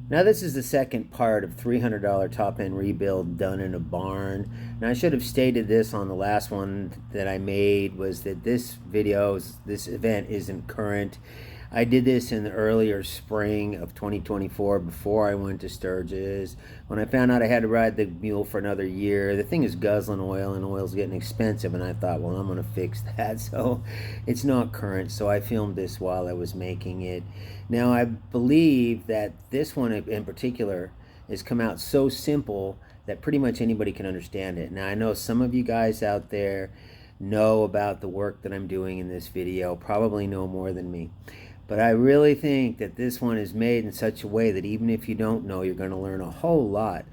Now this is the second part of $300 top end rebuild done in a barn. Now I should have stated this on the last one that I made, was that this event isn't current. I did this in the earlier spring of 2024 before I went to Sturgis. When I found out I had to ride the mule for another year, the thing is guzzling oil and oil's getting expensive, and I thought, well, I'm gonna fix that. So it's not current, so I filmed this while I was making it. Now I believe that this one in particular has come out so simple that pretty much anybody can understand it. Now I know some of you guys out there know about the work that I'm doing in this video, probably know more than me. But I really think that this one is made in such a way that even if you don't know, you're going to learn a whole lot.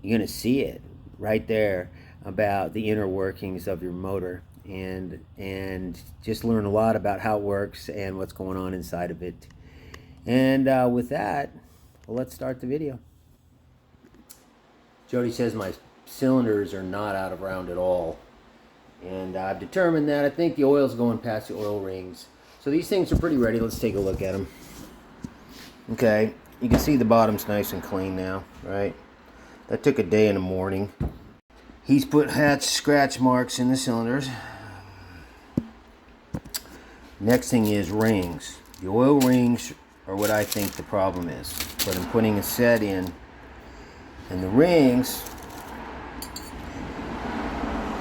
You're going to see it right there about the inner workings of your motor, and just learn a lot about how it works and what's going on inside of it. And with that, well, let's start the video. Jody says my cylinders are not out of round at all. And I've determined that I think the oil's going past the oil rings. So these things are pretty ready. Let's take a look at them. Okay, you can see the bottom's nice and clean now, right? That took a day in the morning. He's put hatch scratch marks in the cylinders. Next thing is rings. The oil rings are what I think the problem is. But I'm putting a set in, and the rings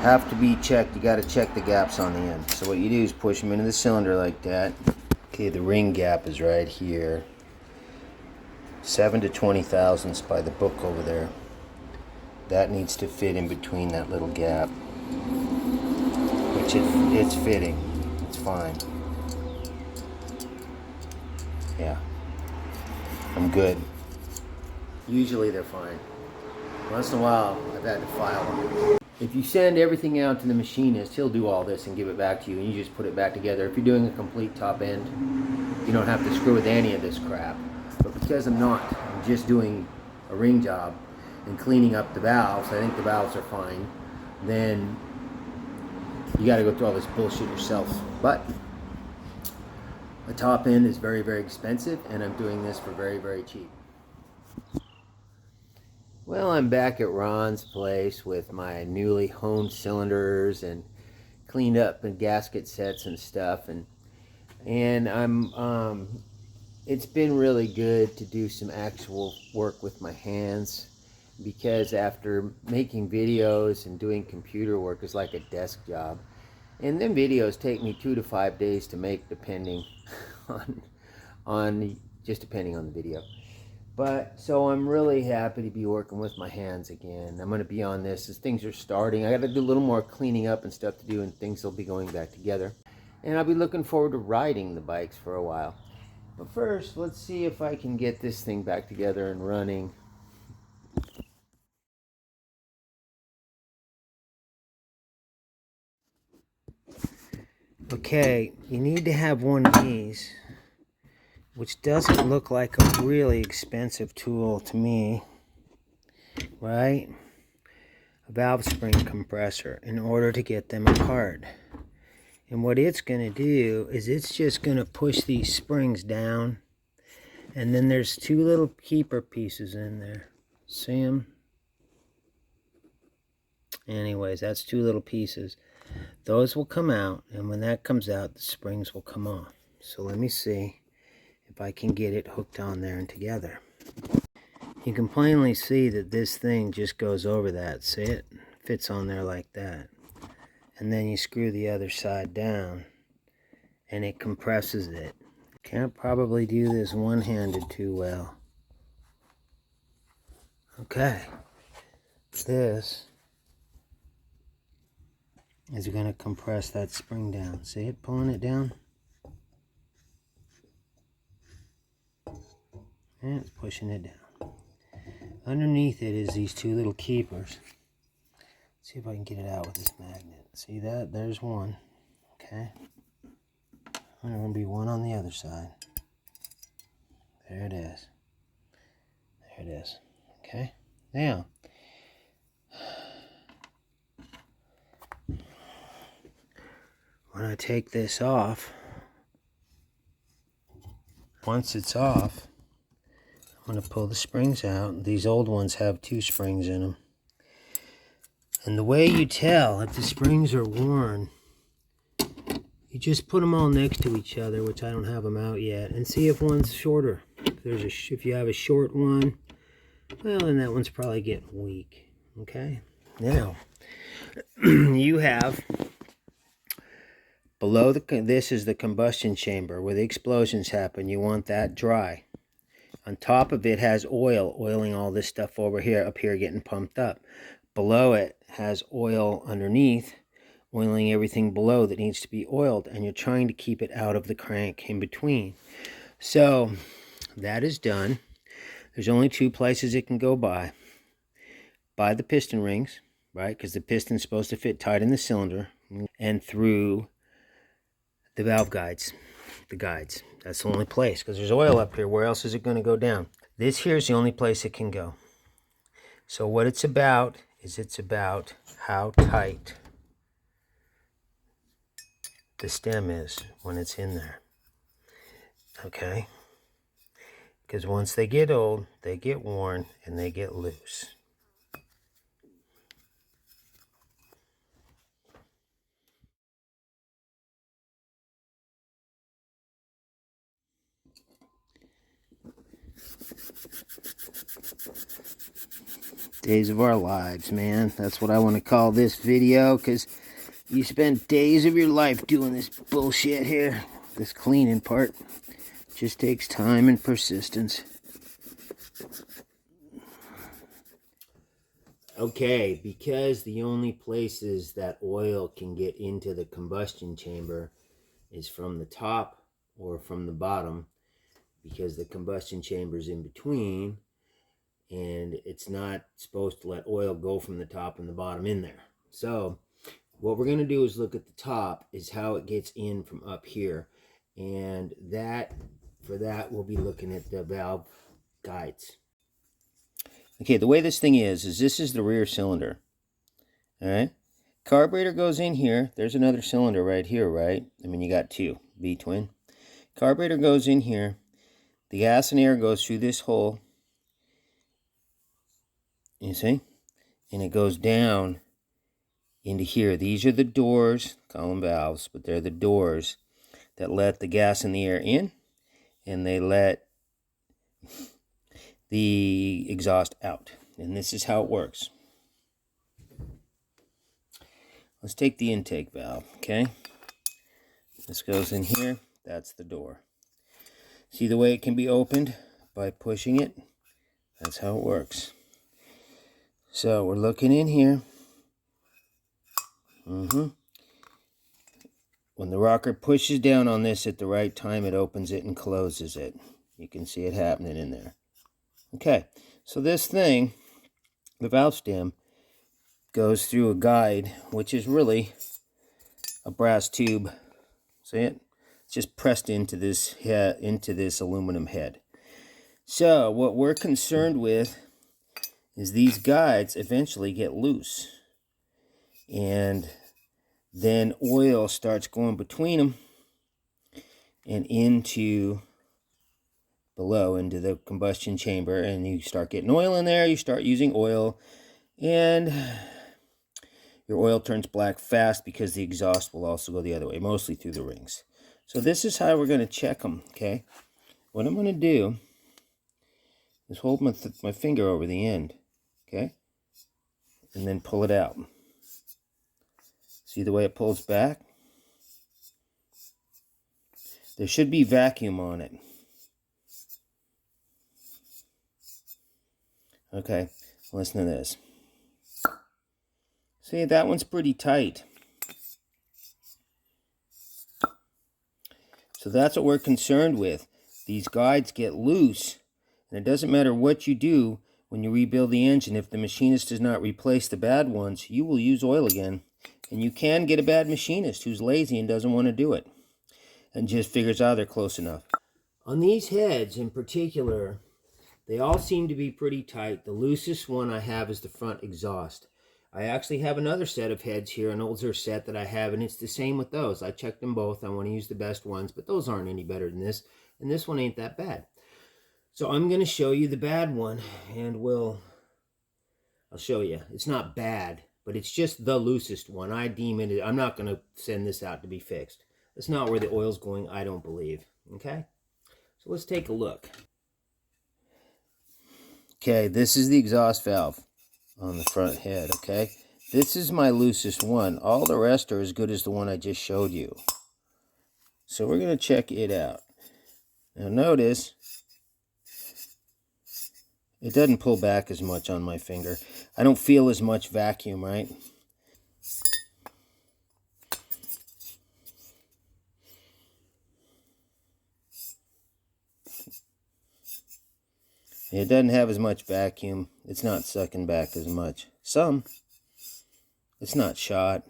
have to be checked. You got to check the gaps on the end. So what you do is push them into the cylinder like that. Okay, the ring gap is right here. 7 to 20 thousandths by the book over there. That needs to fit in between that little gap. Which it's fitting. It's fine. Yeah. I'm good. Usually they're fine. Once in a while, I've had to file them. If you send everything out to the machinist, he'll do all this and give it back to you, and you just put it back together. If you're doing a complete top end, you don't have to screw with any of this crap. But because I'm just doing a ring job and cleaning up the valves, I think the valves are fine, then you got to go through all this bullshit yourself. But a top end is very, very expensive, and I'm doing this for very, very cheap. Well, I'm back at Ron's place with my newly honed cylinders and cleaned up and gasket sets and stuff, and I'm it's been really good to do some actual work with my hands, because after making videos and doing computer work is like a desk job, and then videos take me 2 to 5 days to make, depending on just depending on the video. But so I'm really happy to be working with my hands again. I'm going to be on this as things are starting. I got to do a little more cleaning up and stuff to do, and things will be going back together. And I'll be looking forward to riding the bikes for a while. But first, let's see if I can get this thing back together and running. Okay, you need to have one of these, which doesn't look like a really expensive tool to me, right? A valve spring compressor, in order to get them apart. And what it's going to do is it's just going to push these springs down, and then there's 2 little keeper pieces in there. See them? Anyways, that's 2 little pieces. Those will come out, and when that comes out, the springs will come off. So let me see if I can get it hooked on there and together. You can plainly see that this thing just goes over that. See it? Fits on there like that. And then you screw the other side down, and it compresses it. Can't probably do this one-handed too well. Okay. This is going to compress that spring down. See it pulling it down? And it's pushing it down. Underneath it is these 2 little keepers. Let's see if I can get it out with this magnet. See that? There's one. Okay. And there's going to be one on the other side. There it is. There it is. Okay. Now, when I take this off, once it's off, I'm going to pull the springs out. These old ones have 2 springs in them. And the way you tell if the springs are worn, you just put them all next to each other, which I don't have them out yet, and see if one's shorter. If you have a short one, well, then that one's probably getting weak. Okay? Now, you have below this is the combustion chamber where the explosions happen. You want that dry. On top of it has oil, oiling all this stuff over here, up here getting pumped up. Below it has oil underneath, oiling everything below that needs to be oiled, and you're trying to keep it out of the crank in between. So that is done. There's only 2 places it can go by the piston rings, right, because the piston's supposed to fit tight in the cylinder, and through the valve guides, the guides. That's the only place, because there's oil up here. Where else is it going to go down? This here is the only place it can go. So what it's about is it's about how tight the stem is when it's in there. Okay? Because once they get old, they get worn, and they get loose. Days of our lives, man. That's what I want to call this video, because you spend days of your life doing this bullshit here. This cleaning part just takes time and persistence. Okay, because the only places that oil can get into the combustion chamber is from the top or from the bottom, because the combustion chamber is in between, and it's not supposed to let oil go from the top and the bottom in there. So what we're going to do is look at the top, is how it gets in from up here. And for that, we'll be looking at the valve guides. Okay, the way this thing is this is the rear cylinder. All right? Carburetor goes in here. There's another cylinder right here, right? I mean, you got 2, V-twin. Carburetor goes in here. The gas and air goes through this hole. You see? And it goes down into here. These are the doors, call them valves, but they're the doors that let the gas and the air in, and they let the exhaust out. And this is how it works. Let's take the intake valve, okay? This goes in here. That's the door. See the way it can be opened? By pushing it. That's how it works. So we're looking in here. When the rocker pushes down on this at the right time, it opens it and closes it. You can see it happening in there. Okay, so this thing, the valve stem, goes through a guide, which is really a brass tube. See it? It's just pressed into this head, into this aluminum head. So what we're concerned with is these guides eventually get loose, and then oil starts going between them and into below, into the combustion chamber, and you start getting oil in there. You start using oil, and your oil turns black fast, because the exhaust will also go the other way, mostly through the rings. So this is how we're going to check them, okay? What I'm going to do is hold my finger over the end, okay? And then pull it out. See the way it pulls back? There should be vacuum on it. Okay, listen to this. See, that one's pretty tight. So that's what we're concerned with. These guides get loose, and it doesn't matter what you do when you rebuild the engine. If the machinist does not replace the bad ones, you will use oil again. And you can get a bad machinist who's lazy and doesn't want to do it, and just figures out they're close enough. On these heads in particular, they all seem to be pretty tight. The loosest one I have is the front exhaust. I actually have another set of heads here, an older set that I have, and it's the same with those. I checked them both. I want to use the best ones, but those aren't any better than this, and this one ain't that bad. So I'm going to show you the bad one, and I'll show you. It's not bad, but it's just the loosest one. I deem it, I'm not going to send this out to be fixed. That's not where the oil's going, I don't believe. Okay? So let's take a look. Okay, this is the exhaust valve on the front head, okay? This is my loosest one. All the rest are as good as the one I just showed you. So we're going to check it out. Now notice, it doesn't pull back as much on my finger. I don't feel as much vacuum, right? It doesn't have as much vacuum. It's not sucking back as much. Some. It's not shot.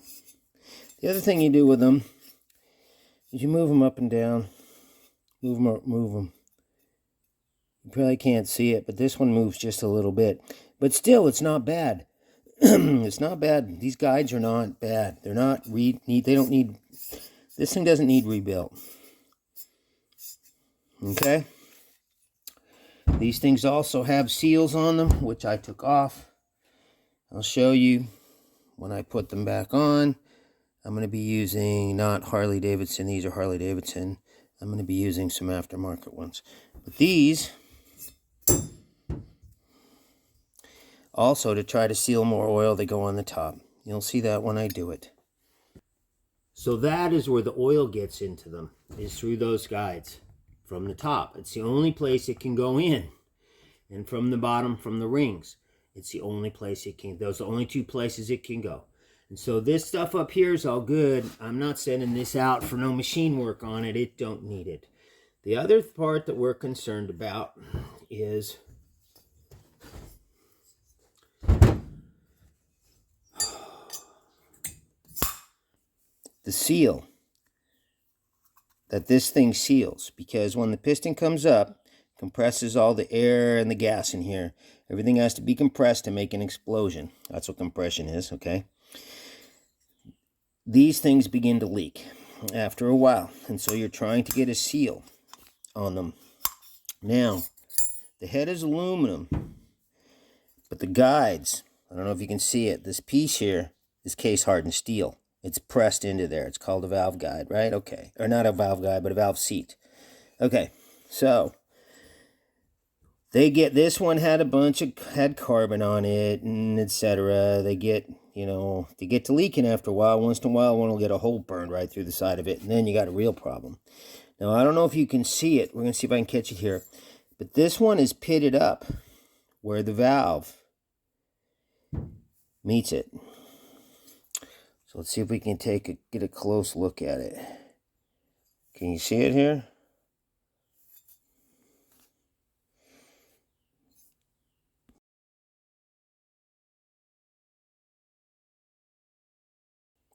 The other thing you do with them is you move them up and down. Move them up, move them. You probably can't see it, but this one moves just a little bit. But still, it's not bad. It's not bad. These guides are not bad. They're not they don't need, this thing doesn't need rebuilt. Okay? These things also have seals on them, which I took off. I'll show you when I put them back on. I'm going to be using not Harley Davidson. These are Harley Davidson. I'm going to be using some aftermarket ones. But these, also to try to seal more oil, they go on the top. You'll see that when I do it. So that is where the oil gets into them, is through those guides from the top. It's the only place it can go in. And from the bottom, from the rings, it's the only place it can. Those are the only two places it can go. And so this stuff up here is all good. I'm not sending this out for no machine work on it. It don't need it. The other part that we're concerned about is the seal that this thing seals, because when the piston comes up, compresses all the air and the gas in here. Everything has to be compressed to make an explosion. That's what compression is, okay? These things begin to leak after a while, and so you're trying to get a seal on them. Now, the head is aluminum, but the guides, I don't know if you can see it, this piece here is case hardened steel. It's pressed into there. It's called a valve guide, right? Okay. Or not a valve guide, but a valve seat. Okay. So, this one had carbon on it, and etc. They get to leaking after a while. Once in a while, one will get a hole burned right through the side of it, and then you got a real problem. Now, I don't know if you can see it. We're going to see if I can catch it here. But this one is pitted up where the valve meets it. So let's see if we can get a close look at it. Can you see it here?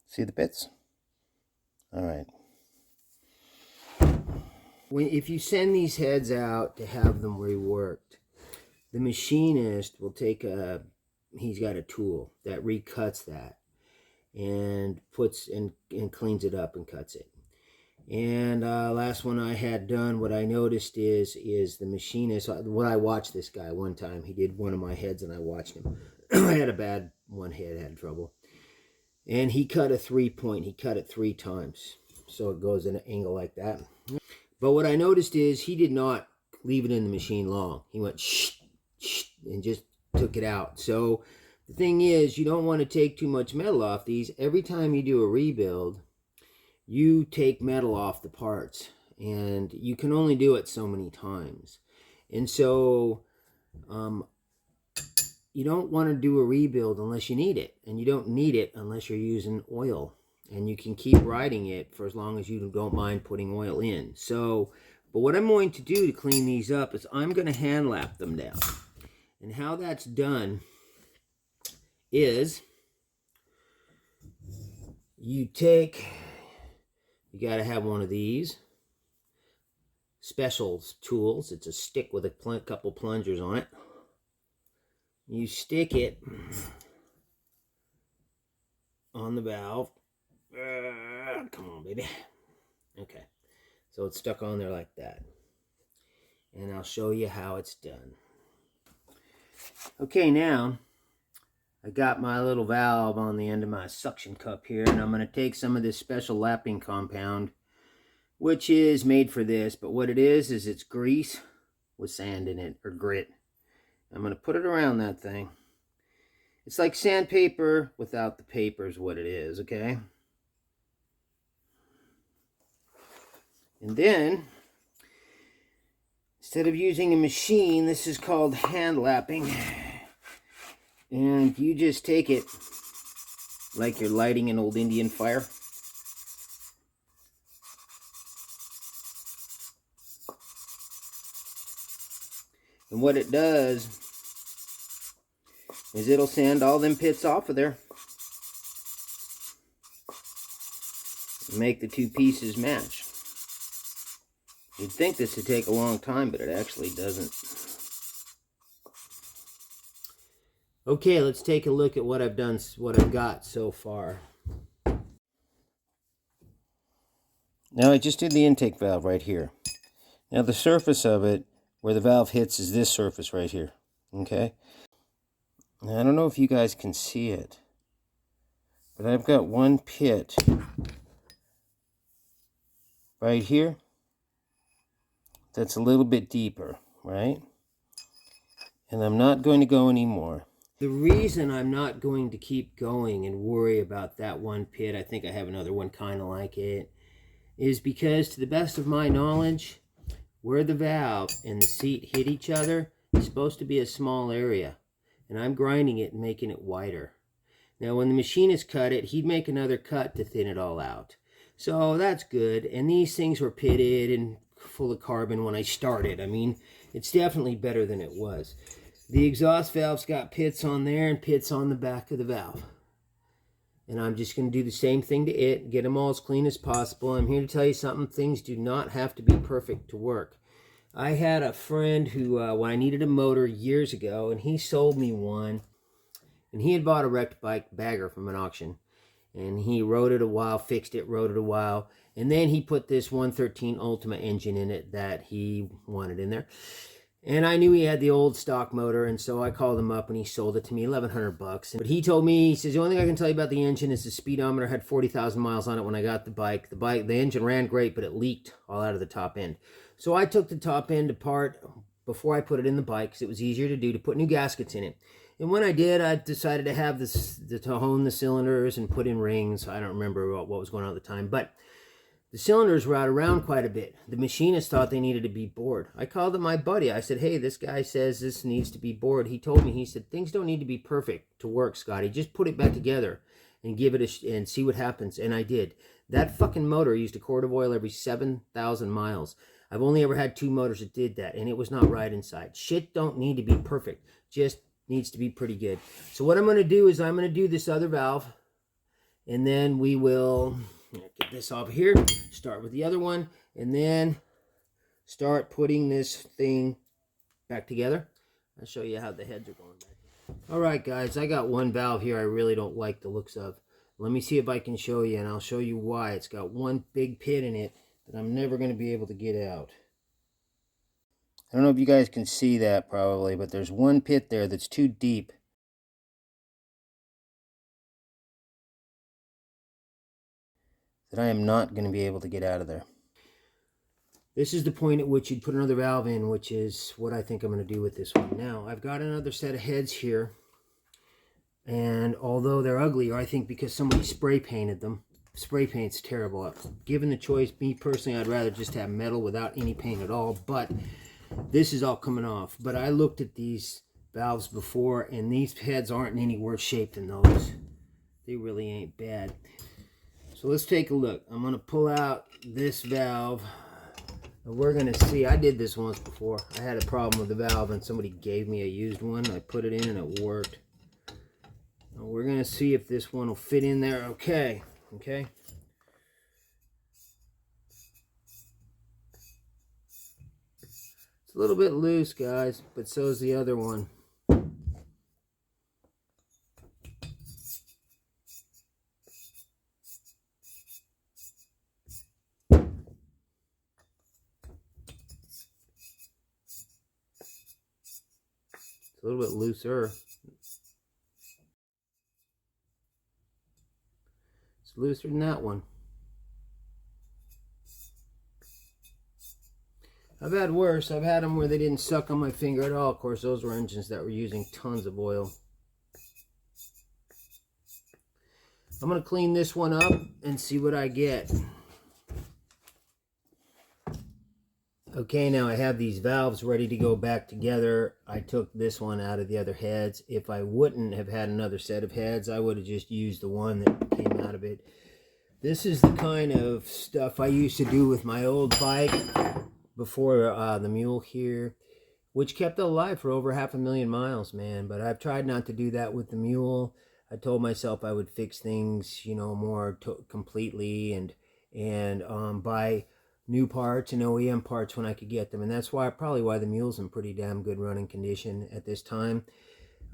See the bits? All right. If you send these heads out to have them reworked, the machinist will he's got a tool that recuts that and and cleans it up and cuts it. And last one I had done, what I noticed is the machinist, when I watched this guy one time, he did one of my heads and I watched him. I had a bad one head, had trouble. And he cut a 3-point, he cut it 3 times. So it goes in an angle like that. But what I noticed is he did not leave it in the machine long. He went shh, shh, and just took it out. So the thing is, you don't want to take too much metal off these. Every time you do a rebuild, you take metal off the parts. And you can only do it so many times. And so you don't want to do a rebuild unless you need it. And you don't need it unless you're using oil. And you can keep riding it for as long as you don't mind putting oil in. So, but what I'm going to do to clean these up is I'm going to hand lap them down. And how that's done is you got to have one of these special tools. It's a stick with a couple plungers on it. You stick it on the valve. Come on, baby. Okay. So it's stuck on there like that. and I'll show you how it's done. Okay, now I got my little valve on the end of my suction cup here, and I'm going to take some of this special lapping compound, which is made for this, but what it is it's grease with sand in it, or grit. I'm going to put it around that thing. It's like sandpaper without the paper is what it is, okay? And then, instead of using a machine, this is called hand lapping. And you just take it like you're lighting an old Indian fire. And what it does is it'll sand all them pits off of there. And make the two pieces match. You'd think this would take a long time, but it actually doesn't. Okay, let's take a look at what I've done, what I've got so far. Now I just did the intake valve right here. Now the surface of it, where the valve hits, is this surface right here. Okay? Now I don't know if you guys can see it, but I've got one pit right here that's a little bit deeper, right? And I'm not going to go anymore. The reason I'm not going to keep going and worry about that one pit, I think I have another one kind of like it, is because to the best of my knowledge, where the valve and the seat hit each other is supposed to be a small area. And I'm grinding it and making it wider. Now when the machinist cut it, he'd make another cut to thin it all out. So that's good. And these things were pitted and full of carbon when I started. I mean, it's definitely better than it was. The exhaust valve's got pits on there and pits on the back of the valve. And I'm just going to do the same thing to it, get them all as clean as possible. I'm here to tell you something, things do not have to be perfect to work. I had a friend who, when I needed a motor years ago, and he sold me one, and he had bought a wrecked bike bagger from an auction. And he rode it a while, fixed it, rode it a while, and then he put this 113 Ultima engine in it that he wanted in there. And I knew he had the old stock motor, and so I called him up and he sold it to me, $1,100. But he told me, he says, the only thing I can tell you about the engine is the speedometer had 40,000 miles on it when I got the bike. The engine ran great, but it leaked all out of the top end. So I took the top end apart before I put it in the bike, because it was easier to do, to put new gaskets in it. And when I did, I decided to have to hone the cylinders and put in rings. I don't remember what was going on at the time, but the cylinders were out around quite a bit. The machinist thought they needed to be bored. I called up my buddy. I said, hey, this guy says this needs to be bored. He told me, he said, things don't need to be perfect to work, Scotty. Just put it back together and give it and see what happens. And I did. That fucking motor used a quart of oil every 7,000 miles. I've only ever had 2 motors that did that, and it was not right inside. Shit don't need to be perfect. Just needs to be pretty good. So what I'm going to do is I'm going to do this other valve, and then we will get this off here, start with the other one, and then start putting this thing back together. I'll show you how the heads are going back. All right, guys, I got one valve here I really don't like the looks of. Let me see if I can show you, and I'll show you why. It's got one big pit in it that I'm never going to be able to get out. I don't know if you guys can see that probably, but there's one pit there that's too deep. That I am not going to be able to get out of there. This is the point at which you'd put another valve in, which is what I think I'm going to do with this one. Now, I've got another set of heads here, and although they're ugly, I think because somebody spray painted them, spray paint's terrible. Given the choice, me personally, I'd rather just have metal without any paint at all, but this is all coming off. But I looked at these valves before, and these heads aren't in any worse shape than those. They really ain't bad. So let's take a look. I'm going to pull out this valve. And we're going to see. I did this once before. I had a problem with the valve and somebody gave me a used one. I put it in and it worked. Now we're going to see if this one will fit in there okay. Okay. It's a little bit loose, guys, but so is the other one. It's a little bit looser. It's looser than that one. I've had worse. I've had them where they didn't suck on my finger at all. Of course, those were engines that were using tons of oil. I'm going to clean this one up and see what I get. Okay, now I have these valves ready to go back together. I took this one out of the other heads. If I wouldn't have had another set of heads, I would have just used the one that came out of it. This is the kind of stuff I used to do with my old bike before the mule here, which kept it alive for over 500,000 miles, man. But I've tried not to do that with the mule. I told myself I would fix things, you know, more completely and buy new parts and OEM parts when I could get them. And that's probably why the mule's in pretty damn good running condition at this time.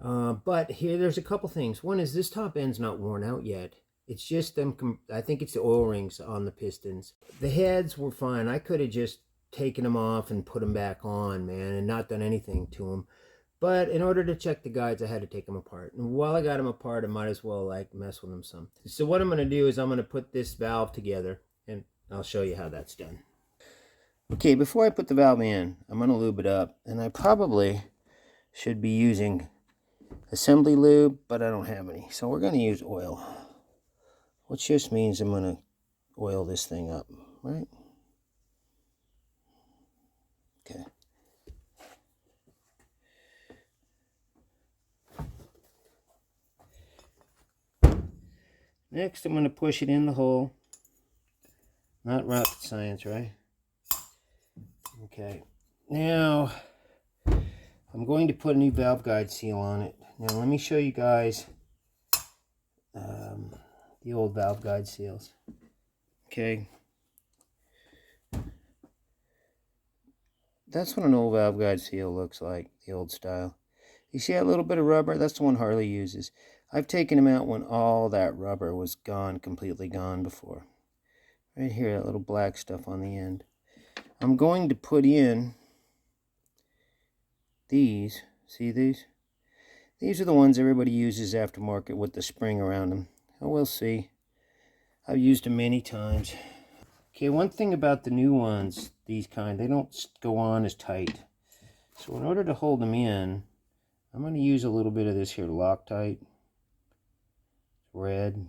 But here, there's a couple things. One is this top end's not worn out yet. It's just them, I think it's the oil rings on the pistons. The heads were fine. I could have just taken them off and put them back on, man, and not done anything to them. But in order to check the guides, I had to take them apart. And while I got them apart, I might as well like mess with them some. So what I'm going to do is I'm going to put this valve together, and I'll show you how that's done. Okay, before I put the valve in, I'm going to lube it up. And I probably should be using assembly lube, but I don't have any. So we're going to use oil, which just means I'm going to oil this thing up, right? Okay. Next, I'm going to push it in the hole. Not rocket science, right? Okay. Now, I'm going to put a new valve guide seal on it. Now, let me show you guys the old valve guide seals. Okay. That's what an old valve guide seal looks like, the old style. You see that little bit of rubber? That's the one Harley uses. I've taken them out when all that rubber was gone, completely gone before. Right here, that little black stuff on the end. I'm going to put in these. See these? These are the ones everybody uses aftermarket with the spring around them. Oh, we'll see. I've used them many times. Okay, one thing about the new ones, these kind, they don't go on as tight. So in order to hold them in, I'm going to use a little bit of this here Loctite. Red.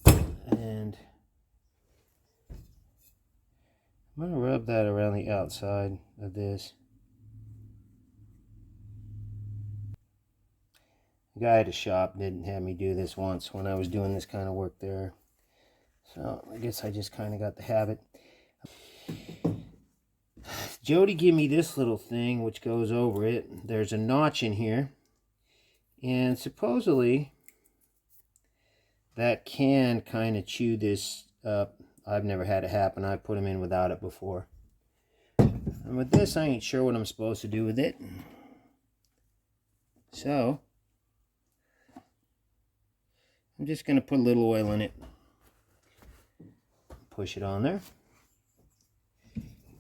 And I'm going to rub that around the outside of this. The guy at a shop didn't have me do this once when I was doing this kind of work there. So I guess I just kind of got the habit. Jody gave me this little thing which goes over it. There's a notch in here. And supposedly that can kind of chew this up. I've never had it happen. I've put them in without it before. And with this, I ain't sure what I'm supposed to do with it. So I'm just going to put a little oil in it. Push it on there.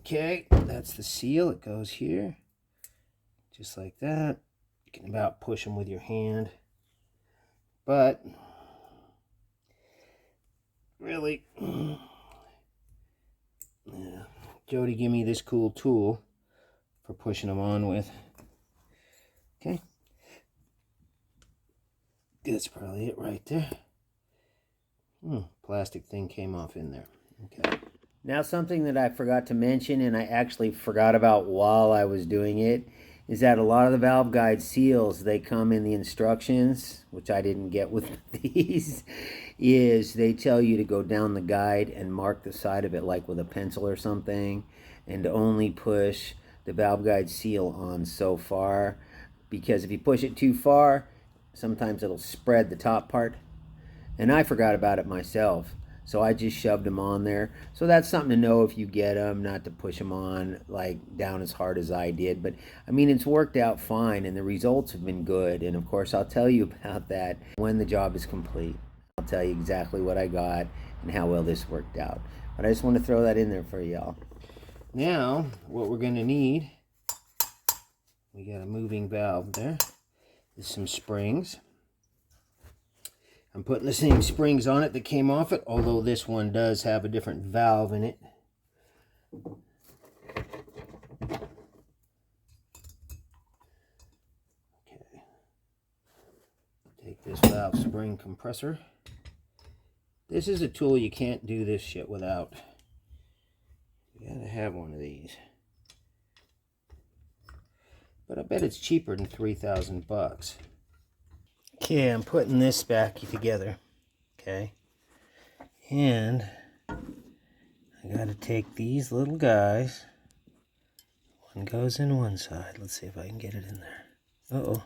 Okay, that's the seal. It goes here. Just like that. You can about push them with your hand. But really, yeah, Jody gave me this cool tool for pushing them on with. Okay. That's probably it right there. Plastic thing came off in there. Okay. Now something that I forgot to mention, and I actually forgot about while I was doing it, is that a lot of the valve guide seals, they come in the instructions, which I didn't get with these, is they tell you to go down the guide and mark the side of it like with a pencil or something, and to only push the valve guide seal on so far, because if you push it too far, sometimes it'll spread the top part. And I forgot about it myself, so I just shoved them on there. So that's something to know if you get them, not to push them on like down as hard as I did. But I mean, it's worked out fine, and the results have been good. And of course, I'll tell you about that when the job is complete. I'll tell you exactly what I got and how well this worked out. But I just want to throw that in there for y'all. Now, what we're going to need, we you got a moving valve there. There's some springs. I'm putting the same springs on it that came off it, although this one does have a different valve in it. Okay. Take this valve spring compressor. This is a tool you can't do this shit without. You gotta have one of these. But I bet it's cheaper than 3,000 bucks. Okay, I'm putting this back together. Okay. And I gotta take these little guys. One goes in one side. Let's see if I can get it in there. Uh-oh.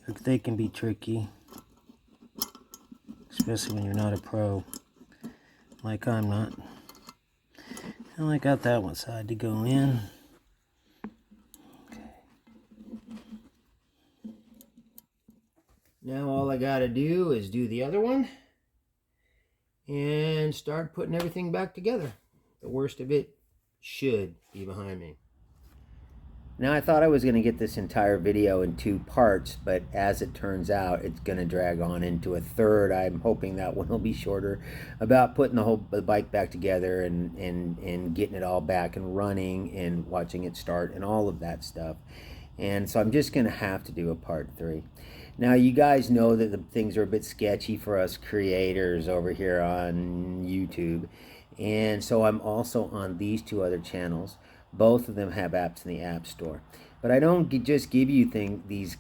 Okay. They can be tricky. Especially when you're not a pro. Like I'm not. I only got that one side to go in. Okay. Now all I gotta do is do the other one and start putting everything back together. The worst of it should be behind me. Now I thought I was going to get this entire video in 2 parts, but as it turns out, it's going to drag on into a third. I'm hoping that one will be shorter, about putting the bike back together and getting it all back and running and watching it start and all of that stuff. And so I'm just going to have to do a part 3. Now you guys know that the things are a bit sketchy for us creators over here on YouTube. And so I'm also on these 2 other channels. Both of them have apps in the App Store. But I don't just give you these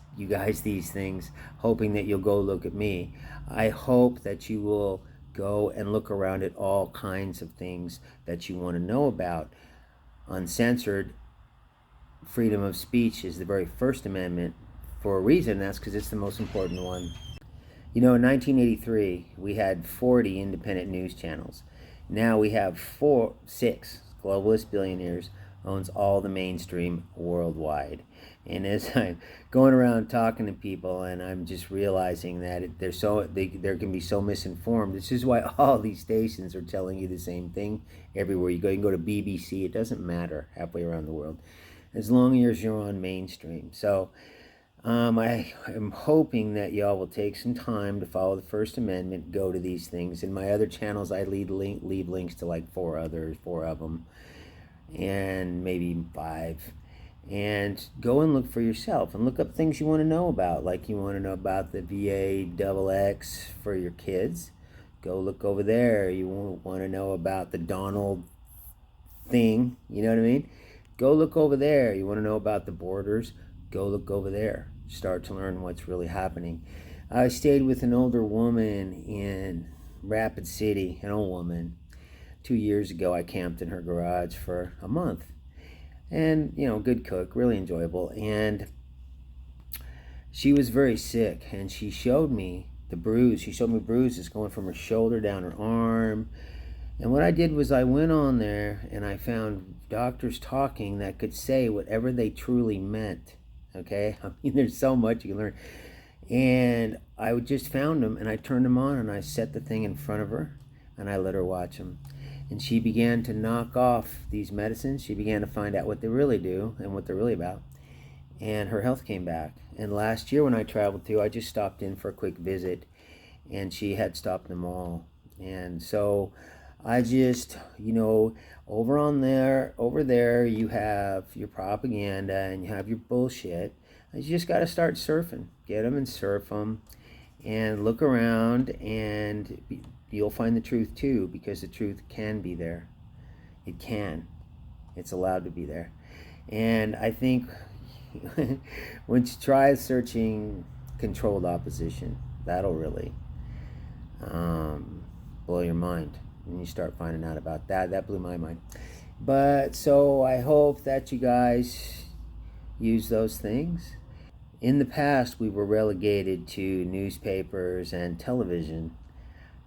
things hoping that you'll go look at me. I hope that you will go and look around at all kinds of things that you want to know about. Uncensored freedom of speech is the very First Amendment for a reason. That's because it's the most important one. You know, in 1983, we had 40 independent news channels. Now we have 6 globalist billionaires owns all the mainstream worldwide. And as I'm going around talking to people, and I'm just realizing that they can be so misinformed. This is why all these stations are telling you the same thing everywhere you go. You can go to BBC, it doesn't matter, halfway around the world, as long as you're on mainstream. So I am hoping that y'all will take some time to follow the First Amendment, go to these things. In my other channels, I leave links to like 4 of them, and maybe 5. And go and look for yourself and look up things you want to know about. Like you want to know about the VA XX for your kids, go look over there. You want to know about the Donald thing, you know what I mean? Go look over there. You want to know about the borders, go look over there. Start to learn what's really happening. I stayed with an older woman in Rapid City, an old woman. 2 years ago, I camped in her garage for a month. And, you know, good cook, really enjoyable. And she was very sick, and she showed me the bruise. She showed me bruises going from her shoulder down her arm. And what I did was I went on there, and I found doctors talking that could say whatever they truly meant. Okay? I mean, there's so much you can learn. And I just found them, and I turned them on, and I set the thing in front of her, and I let her watch them. And she began to knock off these medicines. She began to find out what they really do and what they're really about. And her health came back. And last year when I traveled through, I just stopped in for a quick visit, and she had stopped them all. And so I just, you know, over there you have your propaganda and you have your bullshit. You just got to start surfing. Get them and surf them and look around, and you'll find the truth too, because the truth can be there. It can. It's allowed to be there. And I think once you try searching controlled opposition, that'll really blow your mind. And you start finding out about that. That blew my mind. But so I hope that you guys use those things. In the past, we were relegated to newspapers and television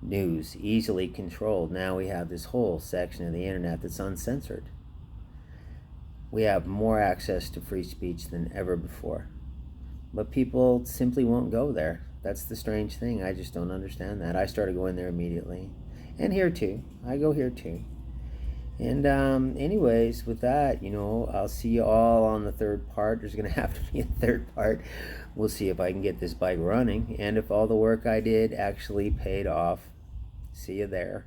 news, easily controlled. Now we have this whole section of the internet that's uncensored. We have more access to free speech than ever before. But people simply won't go there. That's the strange thing. I just don't understand that. I started going there immediately. And here too. I go here too. And anyways, with that, you know, I'll see you all on the third part. There's going to have to be a third part. We'll see if I can get this bike running and if all the work I did actually paid off. See you there.